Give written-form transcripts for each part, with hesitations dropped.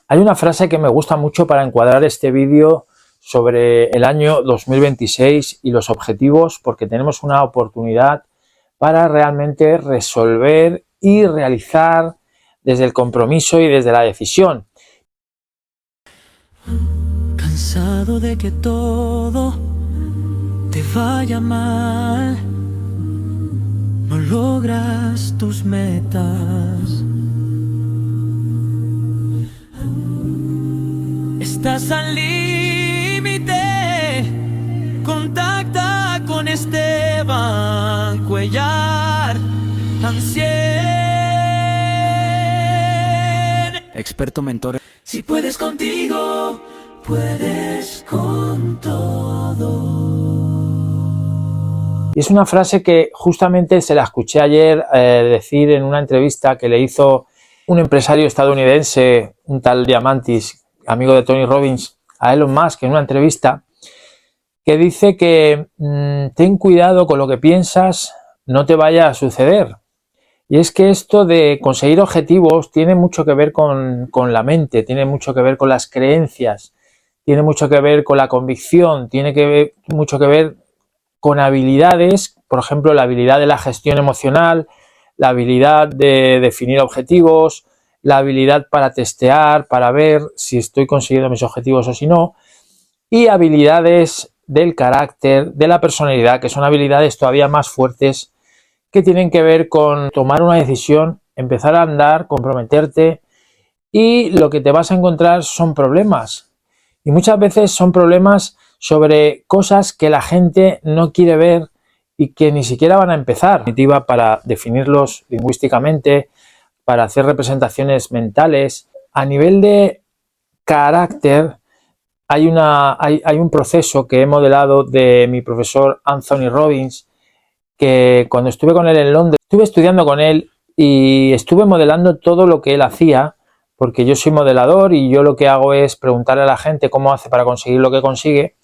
Hay una frase que me gusta mucho para encuadrar este vídeo sobre el año 2026 y los objetivos, porque tenemos una oportunidad para realmente resolver y realizar desde el compromiso y desde la decisión. Cansado de que todo te vaya mal, no logras tus metas. Estás al límite, contacta con Esteban Cuellar, Ancien, experto mentor. Si puedes contigo, puedes con todo. Y es una frase que justamente se la escuché ayer decir en una entrevista que le hizo un empresario estadounidense, un tal Diamantis, amigo de Tony Robbins, a Elon Musk, en una entrevista, que dice que ten cuidado con lo que piensas, no te vaya a suceder. Y es que esto de conseguir objetivos tiene mucho que ver con la mente, tiene mucho que ver con las creencias, tiene mucho que ver con la convicción, tiene mucho que ver con habilidades, por ejemplo, la habilidad de la gestión emocional, la habilidad de definir objetivos, la habilidad para testear, para ver si estoy consiguiendo mis objetivos o si no, y habilidades del carácter, de la personalidad, que son habilidades todavía más fuertes que tienen que ver con tomar una decisión, empezar a andar, comprometerte, y lo que te vas a encontrar son problemas. Y muchas veces son problemas sobre cosas que la gente no quiere ver y que ni siquiera van a empezar. Para definirlos lingüísticamente, para hacer representaciones mentales. A nivel de carácter, hay un proceso que he modelado de mi profesor Anthony Robbins, que cuando estuve con él en Londres, estuve estudiando con él y estuve modelando todo lo que él hacía, porque yo soy modelador y yo lo que hago es preguntarle a la gente cómo hace para conseguir lo que consigue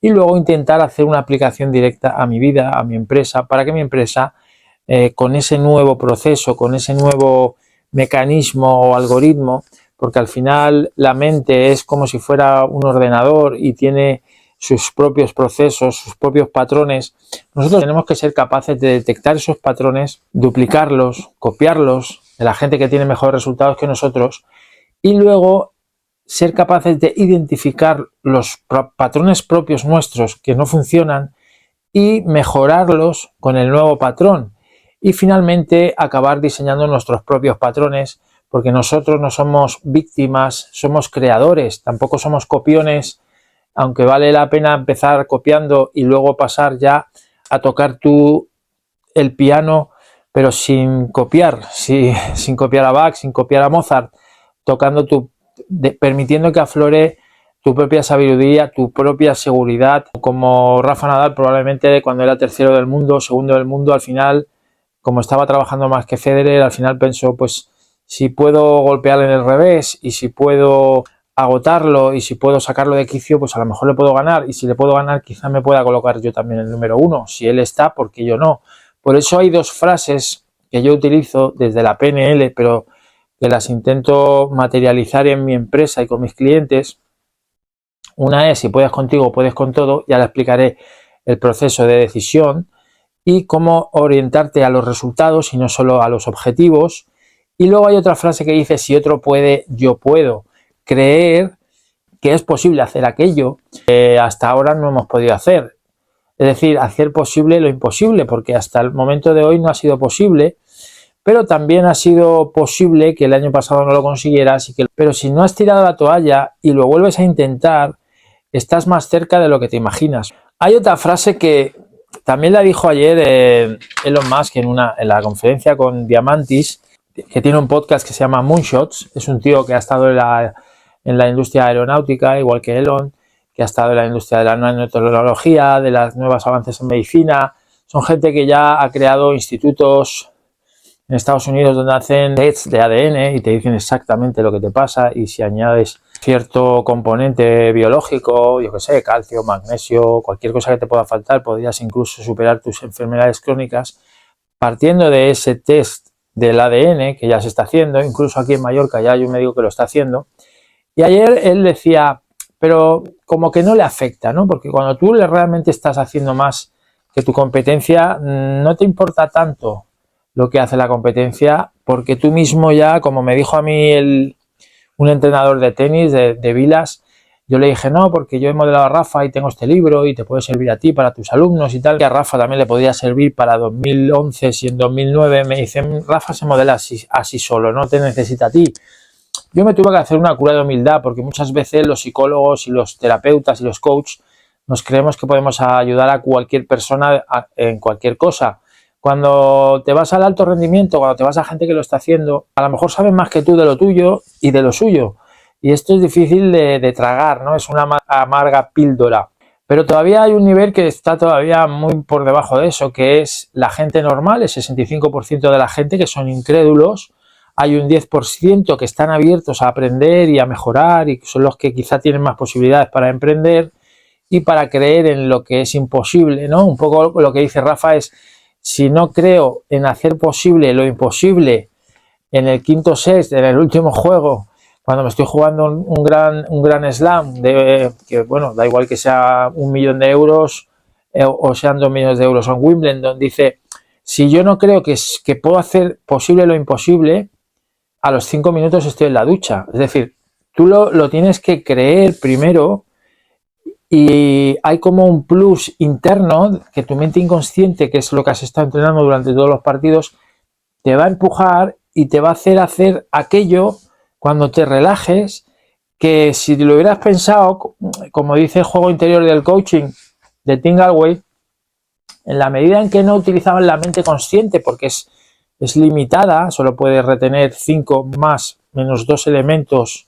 y luego intentar hacer una aplicación directa a mi vida, a mi empresa, para que mi empresa, con ese nuevo proceso, con ese nuevo mecanismo o algoritmo, porque al final la mente es como si fuera un ordenador y tiene sus propios procesos, sus propios patrones. Nosotros tenemos que ser capaces de detectar esos patrones, duplicarlos, copiarlos de la gente que tiene mejores resultados que nosotros y luego ser capaces de identificar los patrones propios nuestros que no funcionan y mejorarlos con el nuevo patrón. Y finalmente acabar diseñando nuestros propios patrones, porque nosotros no somos víctimas, somos creadores, tampoco somos copiones, aunque vale la pena empezar copiando y luego pasar ya a tocar tú el piano, pero sin copiar, sin copiar a Bach, sin copiar a Mozart, tocando permitiendo que aflore tu propia sabiduría, tu propia seguridad, como Rafa Nadal probablemente cuando era tercero del mundo, segundo del mundo, al final, como estaba trabajando más que Federer, al final pensó, pues si puedo golpear en el revés y si puedo agotarlo y si puedo sacarlo de quicio, pues a lo mejor le puedo ganar, y si le puedo ganar quizá me pueda colocar yo también el número 1, si él está, porque yo no. Por eso hay dos frases que yo utilizo desde la PNL, pero que las intento materializar en mi empresa y con mis clientes. Una es: si puedes contigo, puedes con todo. Ya le explicaré el proceso de decisión y cómo orientarte a los resultados y no solo a los objetivos. Y luego hay otra frase que dice: si otro puede, yo puedo. Creer que es posible hacer aquello que hasta ahora no hemos podido hacer. Es decir, hacer posible lo imposible, porque hasta el momento de hoy no ha sido posible, pero también ha sido posible que el año pasado no lo consiguieras. Pero si no has tirado la toalla y lo vuelves a intentar, estás más cerca de lo que te imaginas. Hay otra frase que también la dijo ayer Elon Musk en la conferencia con Diamantis, que tiene un podcast que se llama Moonshots. Es un tío que ha estado en la industria aeronáutica, igual que Elon, que ha estado en la industria de la nanotecnología, de los nuevos avances en medicina. Son gente que ya ha creado institutos en Estados Unidos donde hacen tests de ADN y te dicen exactamente lo que te pasa, y si añades cierto componente biológico, yo que sé, calcio, magnesio, cualquier cosa que te pueda faltar, podrías incluso superar tus enfermedades crónicas partiendo de ese test del ADN que ya se está haciendo. Incluso aquí en Mallorca ya hay un médico que lo está haciendo, Y ayer él decía, pero como que no le afecta, ¿no? Porque cuando tú realmente estás haciendo más que tu competencia, no te importa tanto lo que hace la competencia, porque tú mismo ya, como me dijo a mí un entrenador de tenis de Vilas, yo le dije, no, porque yo he modelado a Rafa y tengo este libro y te puede servir a ti, para tus alumnos y tal, que a Rafa también le podría servir para 2011, si en 2009 me dicen, Rafa se modela así solo, no te necesita a ti. Yo me tuve que hacer una cura de humildad, porque muchas veces los psicólogos y los terapeutas y los coaches nos creemos que podemos ayudar a cualquier persona en cualquier cosa. Cuando te vas al alto rendimiento, cuando te vas a gente que lo está haciendo, a lo mejor saben más que tú de lo tuyo y de lo suyo. Y esto es difícil de tragar, ¿no? Es una amarga píldora. Pero todavía hay un nivel que está todavía muy por debajo de eso, que es la gente normal, el 65% de la gente que son incrédulos. Hay un 10% que están abiertos a aprender y a mejorar y son los que quizá tienen más posibilidades para emprender y para creer en lo que es imposible, ¿no? Un poco lo que dice Rafa es, si no creo en hacer posible lo imposible en el quinto set, en el último juego, cuando me estoy jugando un gran slam, que bueno, da igual que sea 1 millón de euros o sean 2 millones de euros, o en Wimbledon, dice, si yo no creo que puedo hacer posible lo imposible, a los 5 minutos estoy en la ducha. Es decir, tú lo tienes que creer primero y hay como un plus interno que tu mente inconsciente, que es lo que has estado entrenando durante todos los partidos, te va a empujar y te va a hacer aquello cuando te relajes, que si lo hubieras pensado, como dice el juego interior del coaching de Tim Gallwey, en la medida en que no utilizaban la mente consciente, porque es limitada, solo puede retener 5 más menos 2 elementos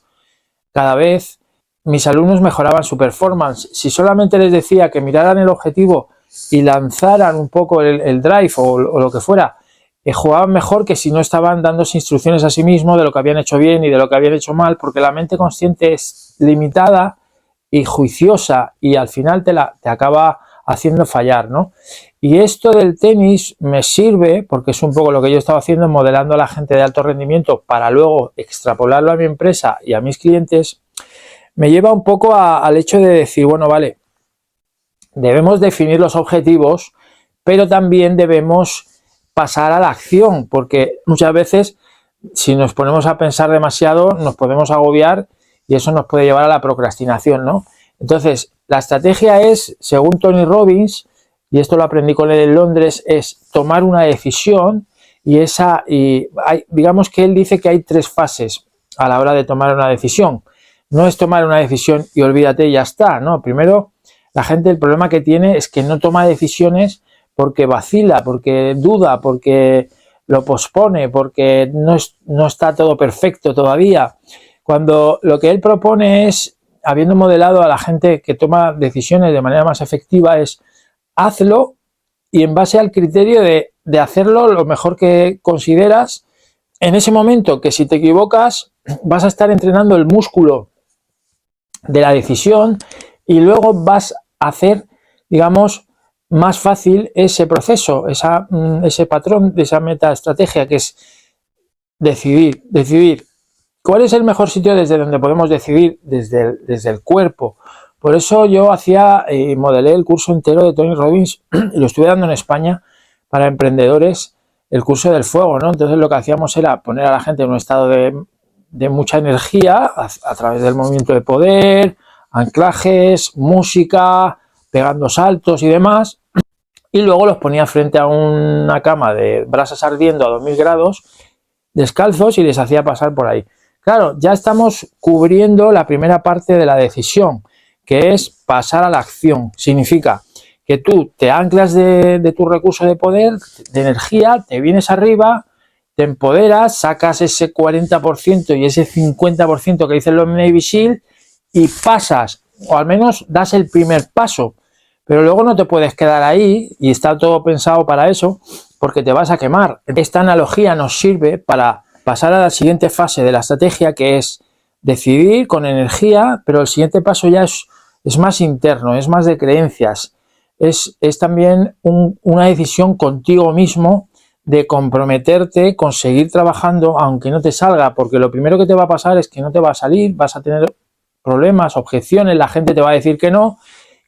cada vez, mis alumnos mejoraban su performance. Si solamente les decía que miraran el objetivo y lanzaran un poco el drive o lo que fuera, jugaban mejor que si no estaban dándose instrucciones a sí mismos de lo que habían hecho bien y de lo que habían hecho mal, porque la mente consciente es limitada y juiciosa y al final te acaba haciendo fallar, ¿no? Y esto del tenis me sirve, porque es un poco lo que yo estaba haciendo, modelando a la gente de alto rendimiento para luego extrapolarlo a mi empresa y a mis clientes, me lleva un poco al hecho de decir, bueno, vale, debemos definir los objetivos, pero también debemos pasar a la acción, porque muchas veces si nos ponemos a pensar demasiado nos podemos agobiar y eso nos puede llevar a la procrastinación, ¿no? Entonces, la estrategia es, según Tony Robbins, y esto lo aprendí con él en Londres, es tomar una decisión digamos que él dice que hay 3 fases a la hora de tomar una decisión. No es tomar una decisión y olvídate y ya está, ¿no? Primero, la gente, el problema que tiene es que no toma decisiones porque vacila, porque duda, porque lo pospone, porque no está todo perfecto todavía. Cuando lo que él propone es, habiendo modelado a la gente que toma decisiones de manera más efectiva, es hazlo y en base al criterio de hacerlo lo mejor que consideras en ese momento, que si te equivocas vas a estar entrenando el músculo de la decisión y luego vas a hacer, digamos, más fácil ese proceso, ese patrón de esa metaestrategia, que es decidir. ¿Cuál es el mejor sitio desde donde podemos decidir? Desde el cuerpo. Por eso yo modelé el curso entero de Tony Robbins y lo estuve dando en España para emprendedores, el curso del fuego, ¿no? Entonces lo que hacíamos era poner a la gente en un estado de mucha energía a través del movimiento de poder, anclajes, música, pegando saltos y demás, y luego los ponía frente a una cama de brasas ardiendo a 2000 grados, descalzos, y les hacía pasar por ahí. Claro, ya estamos cubriendo la primera parte de la decisión, que es pasar a la acción. Significa que tú te anclas de tu recurso de poder, de energía, te vienes arriba, te empoderas, sacas ese 40% y ese 50% que dicen los Navy SEAL y pasas, o al menos das el primer paso. Pero luego no te puedes quedar ahí, y está todo pensado para eso, porque te vas a quemar. Esta analogía nos sirve para pasar a la siguiente fase de la estrategia, que es decidir con energía, pero el siguiente paso ya es más interno, es más de creencias. Es también una decisión contigo mismo de comprometerte con seguir trabajando aunque no te salga, porque lo primero que te va a pasar es que no te va a salir, vas a tener problemas, objeciones, la gente te va a decir que no,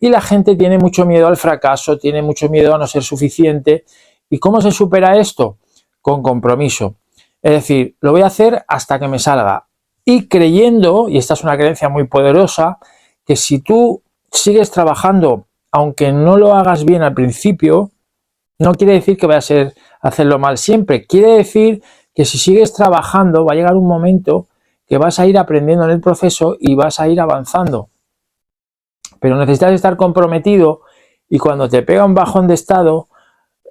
y la gente tiene mucho miedo al fracaso, tiene mucho miedo a no ser suficiente. ¿Y cómo se supera esto? Con compromiso. Es decir, lo voy a hacer hasta que me salga. Y creyendo, y esta es una creencia muy poderosa, que si tú sigues trabajando, aunque no lo hagas bien al principio, no quiere decir que vayas a hacerlo mal siempre. Quiere decir que si sigues trabajando, va a llegar un momento que vas a ir aprendiendo en el proceso y vas a ir avanzando. Pero necesitas estar comprometido, y cuando te pega un bajón de estado,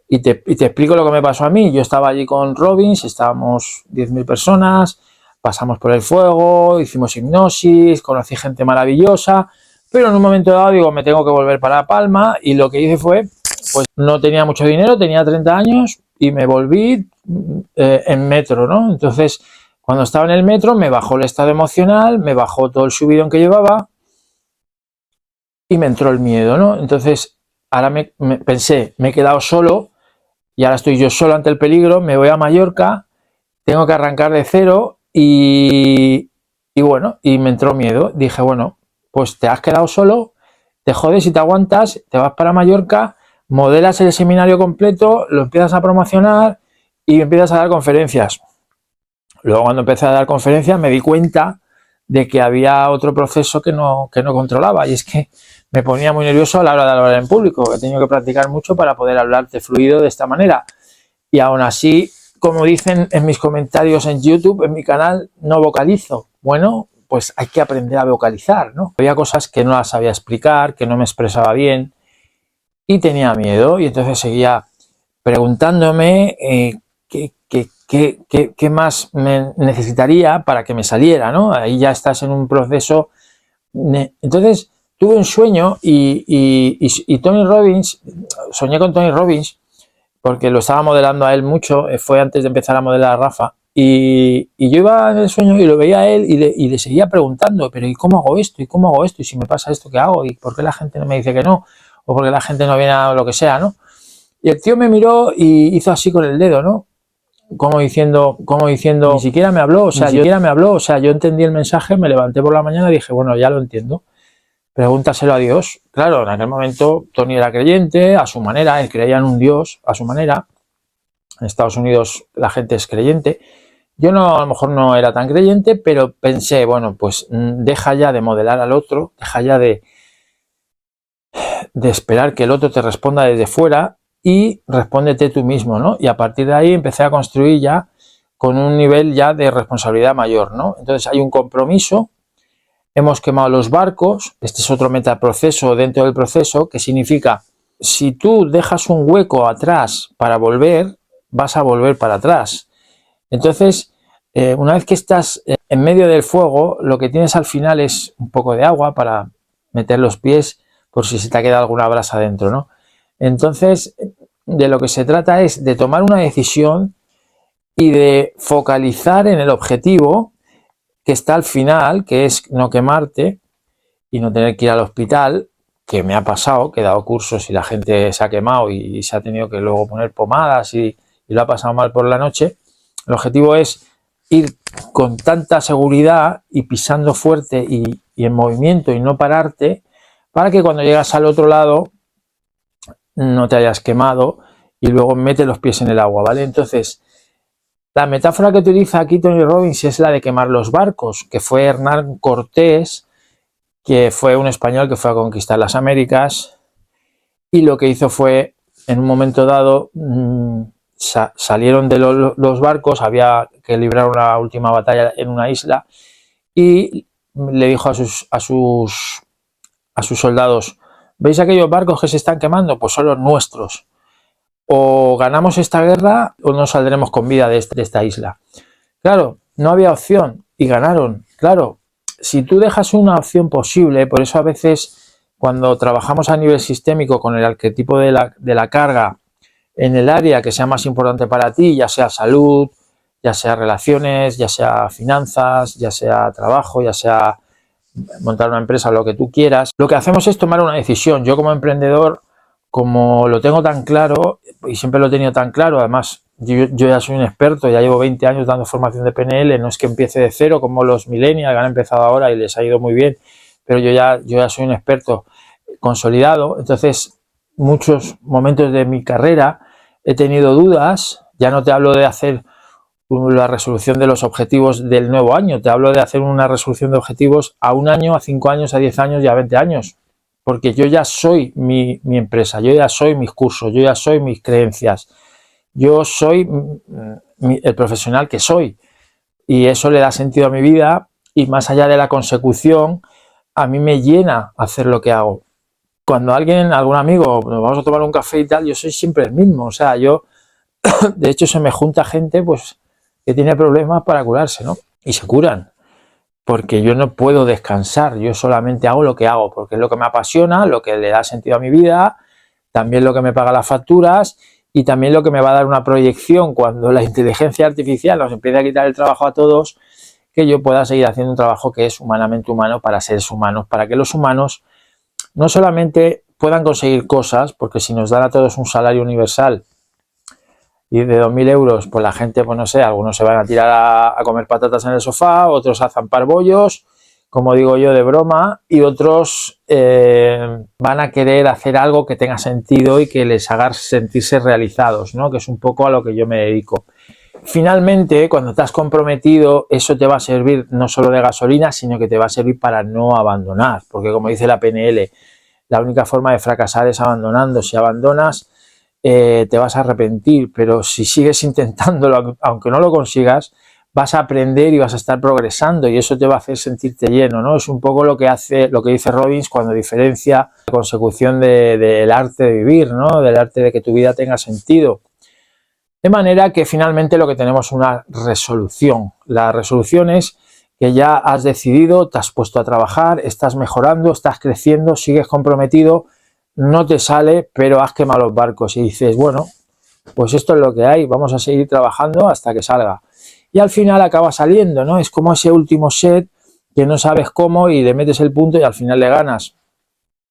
y te explico lo que me pasó a mí. Yo estaba allí con Robbins, estábamos 10.000 personas, pasamos por el fuego, hicimos hipnosis, conocí gente maravillosa, pero en un momento dado digo, me tengo que volver para Palma, y lo que hice fue, pues no tenía mucho dinero, tenía 30 años y me volví en metro, ¿no? Entonces, cuando estaba en el metro me bajó el estado emocional, me bajó todo el subidón que llevaba y me entró el miedo, ¿no? Entonces, ahora pensé, me he quedado solo y ahora estoy yo solo ante el peligro, me voy a Mallorca, tengo que arrancar de cero y bueno, y me entró miedo. Dije, bueno, pues te has quedado solo, te jodes y te aguantas, te vas para Mallorca, modelas el seminario completo, lo empiezas a promocionar y empiezas a dar conferencias. Luego, cuando empecé a dar conferencias, me di cuenta de que había otro proceso que no controlaba, y es que me ponía muy nervioso a la hora de hablar en público. He tenido que practicar mucho para poder hablarte fluido de esta manera. Y aún así, como dicen en mis comentarios en YouTube, en mi canal, no vocalizo. Bueno, pues hay que aprender a vocalizar, ¿no? Había cosas que no las sabía explicar, que no me expresaba bien y tenía miedo, y entonces seguía preguntándome qué más me necesitaría para que me saliera, ¿no? Ahí ya estás en un proceso. Entonces tuve un sueño y Tony Robbins, soñé con Tony Robbins porque lo estaba modelando a él mucho, fue antes de empezar a modelar a Rafa, y yo iba en el sueño y lo veía a él y le seguía preguntando, pero ¿y cómo hago esto? ¿Y cómo hago esto? ¿Y si me pasa esto, qué hago? ¿Y por qué la gente no me dice que no? ¿O por qué la gente no viene a lo que sea, no? Y el tío me miró y hizo así con el dedo, ¿no? Como diciendo, ni siquiera me habló, o sea, yo entendí el mensaje, me levanté por la mañana y dije, bueno, ya lo entiendo, pregúntaselo a Dios. Claro, en aquel momento Tony era creyente, a su manera, él creía en un Dios, a su manera. En Estados Unidos la gente es creyente. Yo no, a lo mejor no era tan creyente, pero pensé, bueno, pues deja ya de modelar al otro, deja ya de esperar que el otro te responda desde fuera, y respóndete tú mismo, ¿no? Y a partir de ahí empecé a construir ya con un nivel ya de responsabilidad mayor, ¿no? Entonces hay un compromiso, hemos quemado los barcos, este es otro metaproceso dentro del proceso, que significa, si tú dejas un hueco atrás para volver, vas a volver para atrás. Entonces, una vez que estás en medio del fuego, lo que tienes al final es un poco de agua para meter los pies por si se te ha quedado alguna brasa dentro, ¿no? Entonces, de lo que se trata es de tomar una decisión y de focalizar en el objetivo que está al final, que es no quemarte y no tener que ir al hospital, que me ha pasado, que he dado cursos y la gente se ha quemado y se ha tenido que luego poner pomadas y lo ha pasado mal por la noche. El objetivo es ir con tanta seguridad y pisando fuerte y en movimiento y no pararte, para que cuando llegas al otro lado no te hayas quemado y luego mete los pies en el agua, ¿vale? Entonces, la metáfora que utiliza aquí Tony Robbins es la de quemar los barcos, que fue Hernán Cortés, que fue un español que fue a conquistar las Américas, y lo que hizo fue, en un momento dado, salieron de los barcos, había que librar una última batalla en una isla, y le dijo a sus soldados: ¿veis aquellos barcos que se están quemando? Pues son los nuestros. O ganamos esta guerra o no saldremos con vida de esta isla. Claro, no había opción y ganaron. Claro, si tú dejas una opción posible, por eso a veces cuando trabajamos a nivel sistémico con el arquetipo de la carga en el área que sea más importante para ti, ya sea salud, ya sea relaciones, ya sea finanzas, ya sea trabajo, ya sea montar una empresa, lo que tú quieras, lo que hacemos es tomar una decisión. Yo como emprendedor, como lo tengo tan claro y siempre lo he tenido tan claro, además yo ya soy un experto, ya llevo 20 años dando formación de PNL, no es que empiece de cero como los millennials que han empezado ahora y les ha ido muy bien, pero yo ya soy un experto consolidado. Entonces, muchos momentos de mi carrera he tenido dudas, ya no te hablo de hacer la resolución de los objetivos del nuevo año, te hablo de hacer una resolución de objetivos a 1 año, a 5 años, a 10 años y a 20 años, porque yo ya soy mi empresa, yo ya soy mis cursos, yo ya soy mis creencias, yo soy el profesional que soy, y eso le da sentido a mi vida, y más allá de la consecución, a mí me llena hacer lo que hago. Cuando algún amigo, nos vamos a tomar un café y tal, yo soy siempre el mismo, o sea, yo, de hecho, se me junta gente, pues, que tiene problemas para curarse, ¿no? Y se curan, porque yo no puedo descansar, yo solamente hago lo que hago, porque es lo que me apasiona, lo que le da sentido a mi vida, también lo que me paga las facturas y también lo que me va a dar una proyección cuando la inteligencia artificial nos empiece a quitar el trabajo a todos, que yo pueda seguir haciendo un trabajo que es humanamente humano para seres humanos, para que los humanos no solamente puedan conseguir cosas, porque si nos dan a todos un salario universal y de 2.000 euros, pues la gente, pues no sé, algunos se van a tirar a comer patatas en el sofá, otros a zampar bollos, como digo yo, de broma, y otros van a querer hacer algo que tenga sentido y que les haga sentirse realizados, ¿no? Que es un poco a lo que yo me dedico. Finalmente, cuando te has comprometido, eso te va a servir no solo de gasolina, sino que te va a servir para no abandonar, porque como dice la PNL, la única forma de fracasar es abandonando. Si abandonas, te vas a arrepentir, pero si sigues intentándolo, aunque no lo consigas, vas a aprender y vas a estar progresando, y eso te va a hacer sentirte lleno, ¿no? Es un poco lo que dice Robbins cuando diferencia la consecución del arte de vivir, ¿no? Del arte de que tu vida tenga sentido. De manera que finalmente lo que tenemos es una resolución. La resolución es que ya has decidido, te has puesto a trabajar, estás mejorando, estás creciendo, sigues comprometido, no te sale, pero has quemado los barcos y dices, bueno, pues esto es lo que hay, vamos a seguir trabajando hasta que salga. Y al final acaba saliendo, ¿no? Es como ese último set que no sabes cómo y le metes el punto y al final le ganas.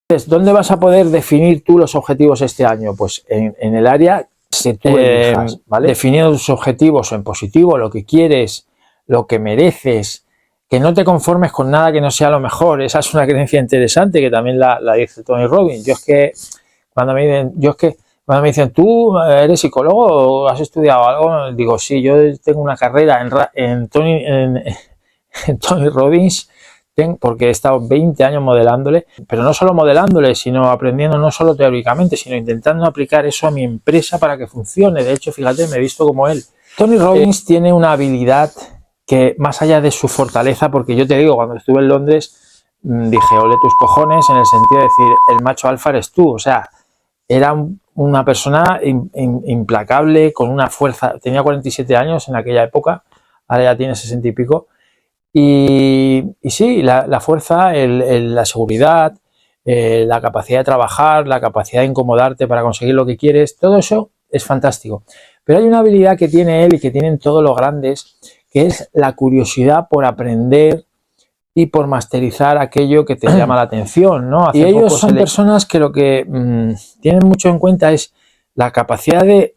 Entonces, ¿dónde vas a poder definir tú los objetivos este año? Pues en el área que tú elijas, ¿vale? Definiendo tus objetivos en positivo, lo que quieres, lo que mereces, que no te conformes con nada que no sea lo mejor. Esa es una creencia interesante que también la dice Tony Robbins. Cuando me dicen, ¿tú eres psicólogo o has estudiado algo? Digo, sí, yo tengo una carrera en Tony Robbins, porque he estado 20 años modelándole, pero no solo modelándole, sino aprendiendo no solo teóricamente, sino intentando aplicar eso a mi empresa para que funcione. De hecho, fíjate, me he visto como él. Tony Robbins tiene una habilidad que, más allá de su fortaleza, porque yo te digo, cuando estuve en Londres, dije, ole tus cojones, en el sentido de decir, el macho alfa eres tú. O sea, era una persona implacable, con una fuerza. Tenía 47 años en aquella época, ahora ya tiene 60 y pico. Y sí, la fuerza, la seguridad, la capacidad de trabajar, la capacidad de incomodarte para conseguir lo que quieres, todo eso es fantástico. Pero hay una habilidad que tiene él y que tienen todos los grandes, que es la curiosidad por aprender y por masterizar aquello que te llama la atención, ¿no? Y ellos son personas que lo que tienen mucho en cuenta es la capacidad de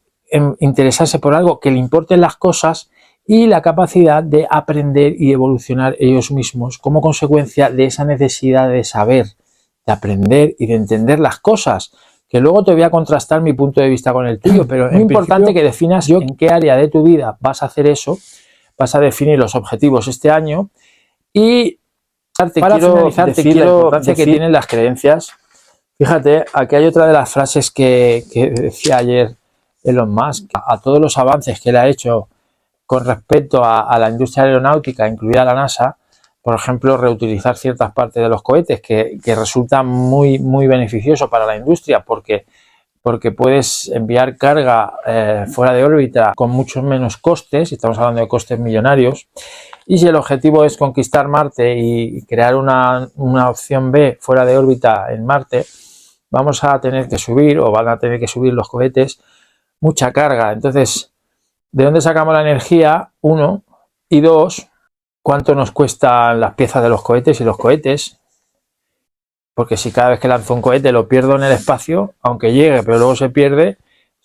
interesarse por algo, que le importen las cosas, y la capacidad de aprender y evolucionar ellos mismos como consecuencia de esa necesidad de saber, de aprender y de entender las cosas, que luego te voy a contrastar mi punto de vista con el tuyo, pero es muy importante que definas en qué área de tu vida vas a hacer eso, vas a definir los objetivos este año. Y para finalizar, te quiero la importancia que tienen las creencias. Fíjate, aquí hay otra de las frases que decía ayer Elon Musk, a todos los avances que él ha hecho con respecto a la industria aeronáutica, incluida la NASA, por ejemplo, reutilizar ciertas partes de los cohetes, que resulta muy, muy beneficioso para la industria, porque puedes enviar carga fuera de órbita con muchos menos costes, y estamos hablando de costes millonarios, y si el objetivo es conquistar Marte y crear una opción B fuera de órbita en Marte, vamos a tener que subir, o van a tener que subir los cohetes, mucha carga. Entonces, ¿de dónde sacamos la energía? 1, y 2, ¿cuánto nos cuestan las piezas de los cohetes y los cohetes? Porque si cada vez que lanzo un cohete lo pierdo en el espacio, aunque llegue, pero luego se pierde,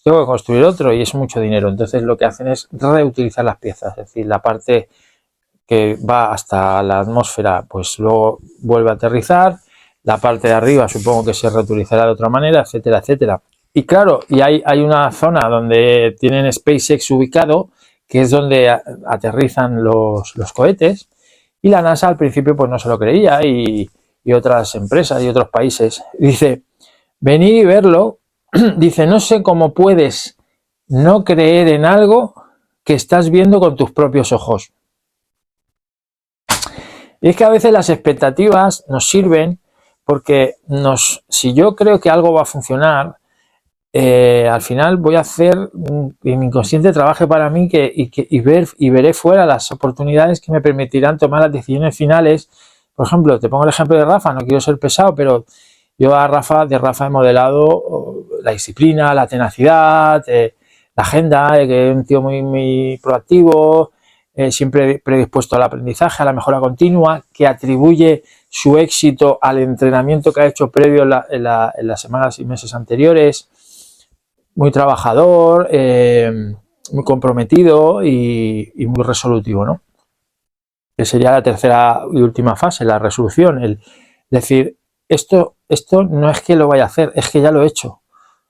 tengo que construir otro y es mucho dinero. Entonces lo que hacen es reutilizar las piezas, es decir, la parte que va hasta la atmósfera, pues luego vuelve a aterrizar, la parte de arriba supongo que se reutilizará de otra manera, etcétera, etcétera. Y claro, y hay una zona donde tienen SpaceX ubicado, que es donde aterrizan los cohetes, y la NASA al principio pues no se lo creía, y otras empresas y otros países. Dice, venir y verlo, dice, no sé cómo puedes no creer en algo que estás viendo con tus propios ojos. Y es que a veces las expectativas nos sirven porque si yo creo que algo va a funcionar, al final voy a hacer que mi inconsciente trabaje para mí y veré fuera las oportunidades que me permitirán tomar las decisiones finales. Por ejemplo, te pongo el ejemplo de Rafa, no quiero ser pesado, pero yo de Rafa he modelado la disciplina, la tenacidad, la agenda, que es un tío muy proactivo, siempre predispuesto al aprendizaje, a la mejora continua, que atribuye su éxito al entrenamiento que ha hecho previo en las semanas y meses anteriores, muy trabajador, muy comprometido y muy resolutivo, ¿no? Que sería la tercera y última fase, la resolución, el decir, esto no es que lo vaya a hacer, es que ya lo he hecho. O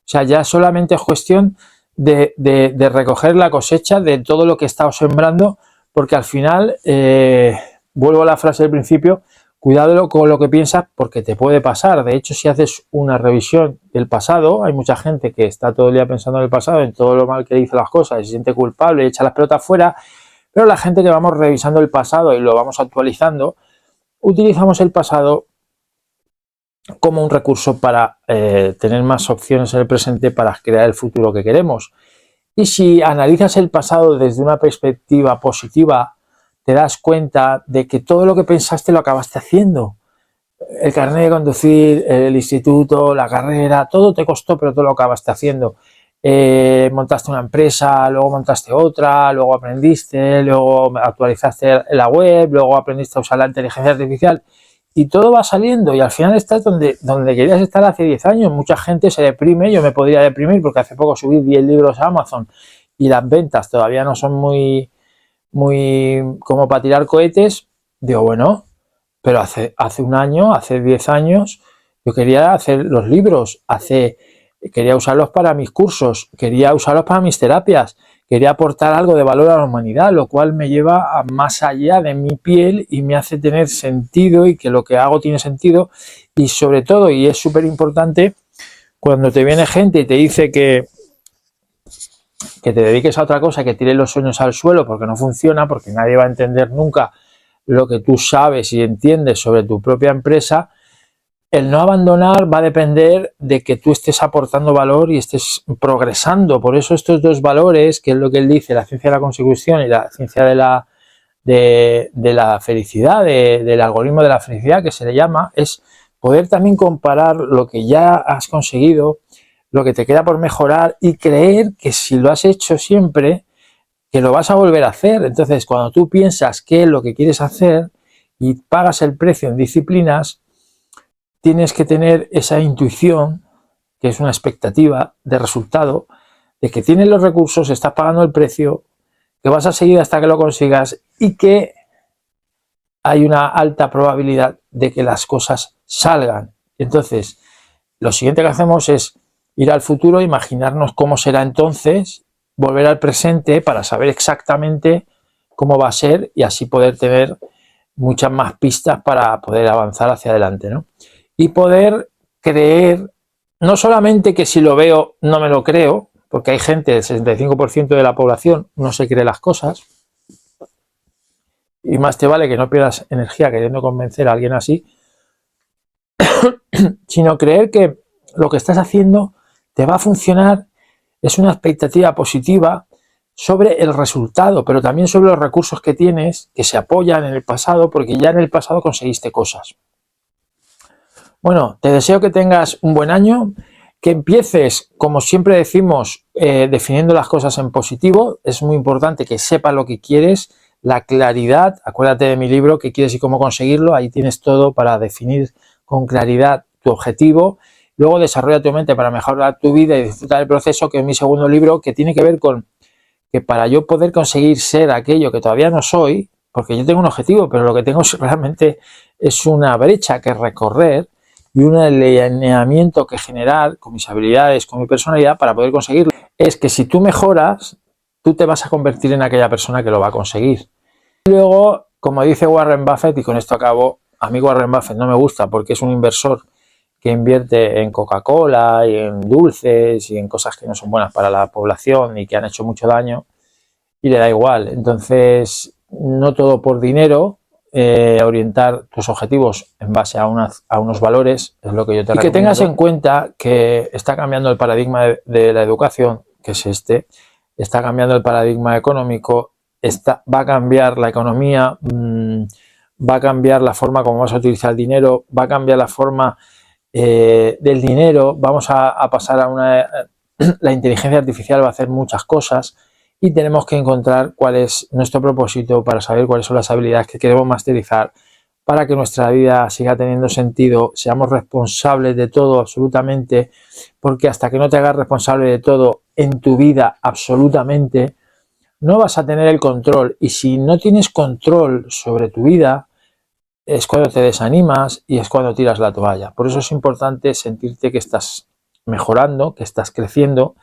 sea, ya solamente es cuestión de recoger la cosecha de todo lo que he estado sembrando, porque al final, vuelvo a la frase del principio, cuidado con lo que piensas porque te puede pasar. De hecho, si haces una revisión del pasado, hay mucha gente que está todo el día pensando en el pasado, en todo lo mal que hizo las cosas y se siente culpable y echa las pelotas fuera, pero la gente que vamos revisando el pasado y lo vamos actualizando, utilizamos el pasado como un recurso para tener más opciones en el presente para crear el futuro que queremos. Y si analizas el pasado desde una perspectiva positiva, te das cuenta de que todo lo que pensaste lo acabaste haciendo. El carnet de conducir, el instituto, la carrera, todo te costó, pero todo lo acabaste haciendo. Montaste una empresa, luego montaste otra, luego aprendiste, luego actualizaste la web, luego aprendiste a usar la inteligencia artificial y todo va saliendo y al final estás donde querías estar hace 10 años. Mucha gente se deprime, yo me podría deprimir porque hace poco subí 10 libros a Amazon y las ventas todavía no son muy como para tirar cohetes. Digo, bueno, pero hace un año, hace 10 años, yo quería hacer los libros, quería usarlos para mis cursos, quería usarlos para mis terapias, quería aportar algo de valor a la humanidad, lo cual me lleva a más allá de mi piel y me hace tener sentido y que lo que hago tiene sentido. Y sobre todo, y es súper importante, cuando te viene gente y te dice que te dediques a otra cosa, que tires los sueños al suelo porque no funciona, porque nadie va a entender nunca lo que tú sabes y entiendes sobre tu propia empresa, el no abandonar va a depender de que tú estés aportando valor y estés progresando. Por eso estos dos valores, que es lo que él dice, la ciencia de la consecución y la ciencia de la felicidad, del algoritmo de la felicidad que se le llama, es poder también comparar lo que ya has conseguido, lo que te queda por mejorar y creer que si lo has hecho siempre, que lo vas a volver a hacer. Entonces, cuando tú piensas qué es lo que quieres hacer y pagas el precio en disciplinas, tienes que tener esa intuición, que es una expectativa de resultado, de que tienes los recursos, estás pagando el precio, que vas a seguir hasta que lo consigas y que hay una alta probabilidad de que las cosas salgan. Entonces, lo siguiente que hacemos es ir al futuro, imaginarnos cómo será entonces, volver al presente para saber exactamente cómo va a ser y así poder tener muchas más pistas para poder avanzar hacia adelante, ¿no? Y poder creer, no solamente que si lo veo no me lo creo, porque hay gente, el 65% de la población no se cree las cosas, y más te vale que no pierdas energía queriendo convencer a alguien así, sino creer que lo que estás haciendo te va a funcionar. Es una expectativa positiva sobre el resultado, pero también sobre los recursos que tienes, que se apoyan en el pasado, porque ya en el pasado conseguiste cosas. Bueno, te deseo que tengas un buen año, que empieces, como siempre decimos, definiendo las cosas en positivo. Es muy importante que sepas lo que quieres, la claridad. Acuérdate de mi libro, ¿Qué quieres y cómo conseguirlo? Ahí tienes todo para definir con claridad tu objetivo Luego desarrolla tu mente para mejorar tu vida y disfrutar del proceso, que es mi segundo libro, que tiene que ver con que para yo poder conseguir ser aquello que todavía no soy, porque yo tengo un objetivo, pero lo que tengo realmente es una brecha que recorrer y un alineamiento que generar con mis habilidades, con mi personalidad para poder conseguirlo. Es que si tú mejoras, tú te vas a convertir en aquella persona que lo va a conseguir. Y luego, como dice Warren Buffett, y con esto acabo, a mí Warren Buffett no me gusta porque es un inversor que invierte en Coca-Cola y en dulces y en cosas que no son buenas para la población y que han hecho mucho daño, y le da igual. Entonces, no todo por dinero, orientar tus objetivos en base a unos valores es lo que yo te recomiendo. Y que tengas en cuenta que está cambiando el paradigma de la educación, que es está cambiando el paradigma económico, va a cambiar la economía, va a cambiar la forma como vas a utilizar el dinero, va a cambiar la forma del dinero, vamos a pasar a la inteligencia artificial va a hacer muchas cosas y tenemos que encontrar cuál es nuestro propósito para saber cuáles son las habilidades que queremos masterizar para que nuestra vida siga teniendo sentido, seamos responsables de todo absolutamente, porque hasta que no te hagas responsable de todo en tu vida absolutamente, no vas a tener el control, y si no tienes control sobre tu vida, es cuando te desanimas y es cuando tiras la toalla. Por eso es importante sentirte que estás mejorando, que estás creciendo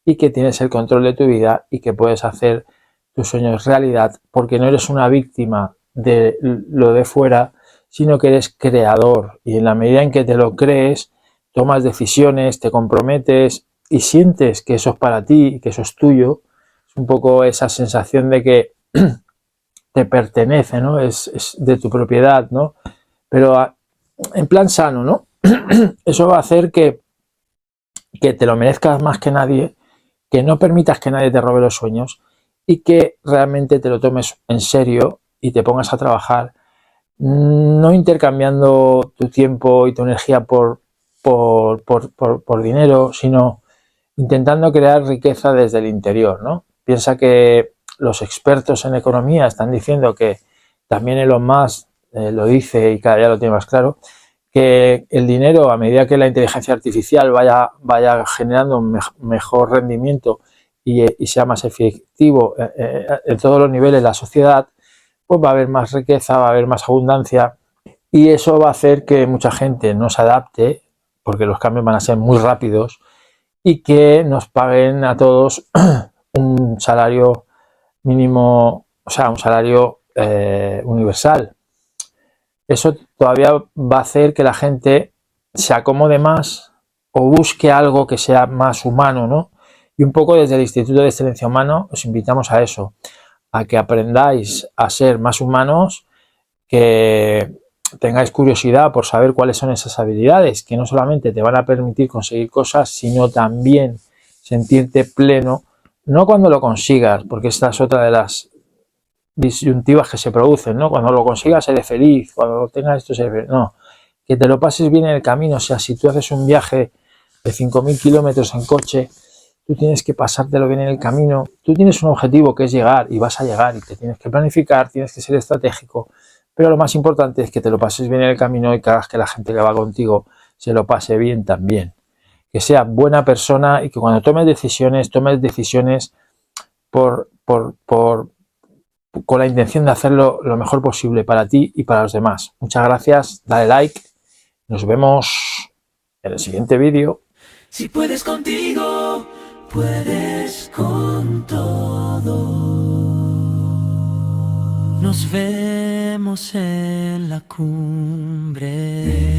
y que tienes el control de tu vida y que puedes hacer tus sueños realidad, porque no eres una víctima de lo de fuera, sino que eres creador, y en la medida en que te lo crees, tomas decisiones, te comprometes y sientes que eso es para ti, que eso es tuyo. Es un poco esa sensación de que te pertenece, ¿no? Es de tu propiedad, ¿no? Pero en plan sano, ¿no? Eso va a hacer que te lo merezcas más que nadie, que no permitas que nadie te robe los sueños y que realmente te lo tomes en serio y te pongas a trabajar, no intercambiando tu tiempo y tu energía por dinero, sino intentando crear riqueza desde el interior, ¿no? Piensa que los expertos en economía están diciendo, que también Elon Musk lo dice y cada día lo tiene más claro, que el dinero, a medida que la inteligencia artificial vaya generando un mejor rendimiento y sea más efectivo en todos los niveles de la sociedad, pues va a haber más riqueza, va a haber más abundancia, y eso va a hacer que mucha gente no se adapte, porque los cambios van a ser muy rápidos, y que nos paguen a todos un salario mínimo, o sea, un salario universal. Eso todavía va a hacer que la gente se acomode más o busque algo que sea más humano, ¿no? Y un poco desde el Instituto de Excelencia Humano os invitamos a eso, a que aprendáis a ser más humanos, que tengáis curiosidad por saber cuáles son esas habilidades, que no solamente te van a permitir conseguir cosas, sino también sentirte pleno, no cuando lo consigas, porque esta es otra de las disyuntivas que se producen, ¿no? Cuando lo consigas eres feliz, cuando lo tengas esto eres feliz. No, que te lo pases bien en el camino. O sea, si tú haces un viaje de 5.000 kilómetros en coche, tú tienes que pasártelo bien en el camino. Tú tienes un objetivo que es llegar, y vas a llegar, y te tienes que planificar, tienes que ser estratégico, pero lo más importante es que te lo pases bien en el camino y que hagas que la gente que va contigo se lo pase bien también. Que sea buena persona y que cuando tomes decisiones con la intención de hacerlo lo mejor posible para ti y para los demás. Muchas gracias, dale like, nos vemos en el siguiente vídeo. Si puedes contigo, puedes con todo. Nos vemos en la cumbre.